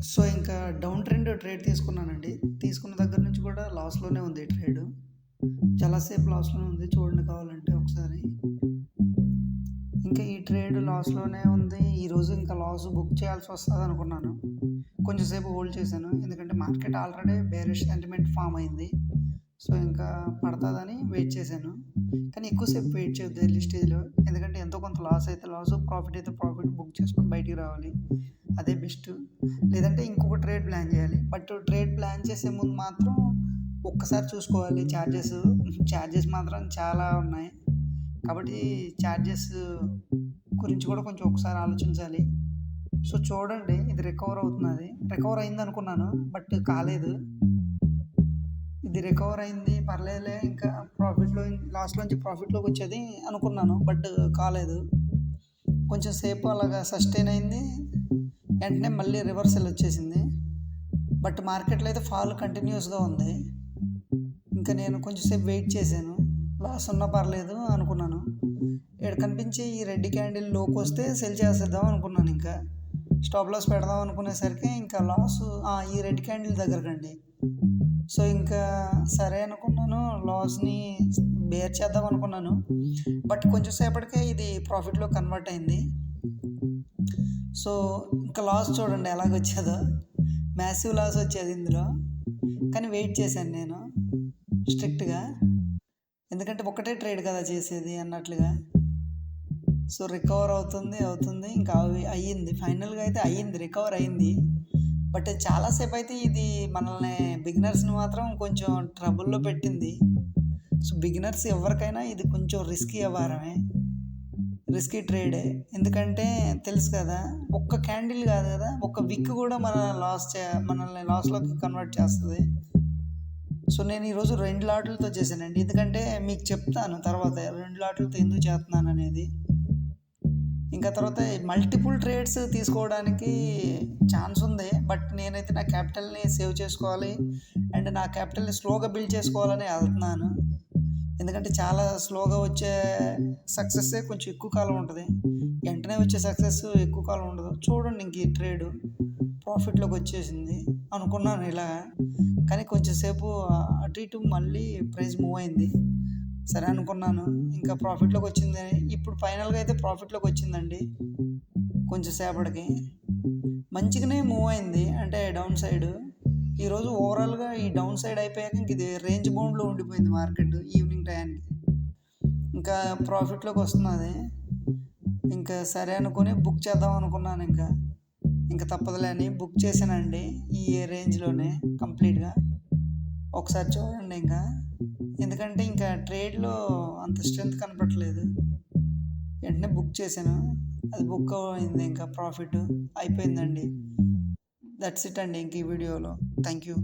So, ఇంకా down trend trade తీసుకున్నానండి. తీసుకున్న దగ్గర నుంచి కూడా లాస్‌లోనే ఉంది ట్రేడు. చాలా సేపు లాస్‌లోనే ఉంది. చూడండి కావాలంటే ఒకసారి. ఇంకా ఈ ట్రేడ్ లాస్‌లోనే ఉంది. ఈరోజు ఇంకా లాస్ బుక్ చేయాల్సొస్తదనుకున్నాను. కొంచెం సేపు హోల్డ్ చేశాను. ఎందుకంటే market already bearish sentiment form అయింది. సో, ఇంకా పడతదని వెయిట్ చేశాను. కానీ ఎక్కువ సేపు వెయిట్ చేయొద్దు ఎర్లీ స్టేజ్‌లో. ఎందుకంటే ఎంతో కొంత లాస్ అయితే లాసు, ప్రాఫిట్ అయితే ప్రాఫిట్ బుక్ చేసుకొని బయటికి రావాలి. అదే బెస్ట్. లేదంటే ఇంకొక ట్రేడ్ ప్లాన్ చేయాలి. బట్ ట్రేడ్ ప్లాన్ చేసే ముందు మాత్రం ఒక్కసారి చూసుకోవాలి చార్జెస్ మాత్రం చాలా ఉన్నాయి. కాబట్టి చార్జెస్ గురించి కూడా కొంచెం ఒకసారి ఆలోచించాలి. సో, చూడండి ఇది రికవర్ అవుతున్నది. రికవర్ అయిందనుకున్నాను. బట్ కాలేదు. ఇది రికవర్ అయింది పర్లేదులే ఇంకా లాస్ట్‌లోంచి ప్రాఫిట్‌లోకొచ్చేది అనుకున్నాను. బట్ కాలేదు. కొంచెం సేపు అలాగా సస్టైన్ అయింది. వెంటనే మళ్ళీ రివర్సల్ వచ్చేసింది. బట్ మార్కెట్‌లో అయితే ఫాల్ కంటిన్యూయస్‌గా ఉంది. ఇంకా నేను కొంచెం సేపు వెయిట్ చేశాను. లాస్ ఉన్నా పర్లేదు అనుకున్నాను. ఇక్కడ కనిపించే ఈ రెడ్ క్యాండిల్ లోకొస్తే సెల్ చేసేద్దాం అనుకున్నాను ఇంకా. స్టాప్ లాస్ పెడదాం అనుకునేసరికి ఇంకా ఈ రెడ్ క్యాండిల్ దగ్గరకండి. సో, ఇంకా సరే అనుకున్నాను. లాస్‌ని బేర్ చేద్దాం అనుకున్నాను. బట్ కొంచెం సేపటికే ఇది ప్రాఫిట్‌లో కన్వర్ట్ అయింది. సో, ఇంకా లాస్ చూడండి ఎలాగొచ్చేదో. మ్యాసివ్ లాస్ వచ్చేది ఇందులో. కానీ వెయిట్ చేశాను నేను స్ట్రిక్ట్‌గా. ఎందుకంటే ఒకటే ట్రేడ్ కదా చేసేది అన్నట్లుగా. సో, రికవర్ అవుతుంది. ఇంకా అయ్యింది. ఫైనల్‌గా అయితే అయ్యింది. రికవర్ అయింది. బట్ చాలా సేపయితే ఇది మనల్ని బిగినర్స్‌ని మాత్రం కొంచెం ట్రబుల్‌లో పెట్టింది. సో, బిగినర్స్ ఎవరికైనా ఇది కొంచెం రిస్కీ వ్యవహారమే. రిస్కీ ట్రేడే. ఎందుకంటే తెలుసు కదా! ఒక్క క్యాండిల్ కాదు కదా! ఒక్క విక్ కూడా మనల్ని లాస్‌లోకి కన్వర్ట్ చేస్తది. సో, నేను ఈరోజు 2 లాట్లతో చేశానండి. ఎందుకంటే మీకు చెప్తాను తర్వాత 2 లాట్లతో ఎందుకు చేస్తున్నాననేది. ఇంకా తర్వాత మల్టిపుల్ ట్రేడ్స్ తీసుకోవడానికి ఛాన్స్ ఉంది. బట్ నేనైతే నా క్యాపిటల్‌ని సేవ్ చేసుకోవాలి. అండ్ నా క్యాపిటల్‌ని స్లోగా బిల్డ్ చేసుకోవాలని ఎళ్తున్నాను. ఎందుకంటే చాలా స్లోగా వచ్చే సక్సెస్సే కొంచెం ఎక్కువ కాలం ఉంటది. వెంటనే వచ్చే సక్సెస్ ఎక్కువ కాలం ఉండదు. చూడండి ఇంక ఈ ట్రేడు ప్రాఫిట్‌లోకి వచ్చేసింది అనుకున్నాను ఇలా. కానీ కొంచెం సేపు అటు ఇటు మళ్ళీ ప్రైస్ మూవ్ అయింది. సరే అనుకున్నాను. ఇంకా ప్రాఫిట్‌లోకి వచ్చిందని. ఇప్పుడు ఫైనల్‌గా అయితే ప్రాఫిట్‌లోకి వచ్చిందండి. కొంచెం సేపటికి. మంచిగానే మూవ్ అయింది. అంటే డౌన్ సైడ్. ఈరోజు ఓవరాల్‌గా ఈ డౌన్ సైడ్ అయిపోయాక ఇంక ఇది రేంజ్ బౌండ్‌లో ఉండిపోయింది మార్కెట్ ఈవినింగ్ టయానికి. ఇంకా ప్రాఫిట్‌లోకి వస్తున్నది. ఇంకా సరే అనుకుని బుక్ చేద్దాం అనుకున్నాను ఇంకా. ఇంక తప్పదులే అని బుక్ చేశానండి. ఈ రేంజ్‌లోనే కంప్లీట్‌గా. ఒకసారి చూడండి ఇంకా. ఎందుకంటే ఇంకా ట్రేడ్‌లో అంత స్ట్రెంత్ కనపడట్లేదు. వెంటనే బుక్ చేశాను. అది బుక్ అయింది ఇంకా ప్రాఫిట్ అయిపోయిందండి. దట్స్ ఇట్ అండి ఇంక ఈ వీడియోలో. Thank you.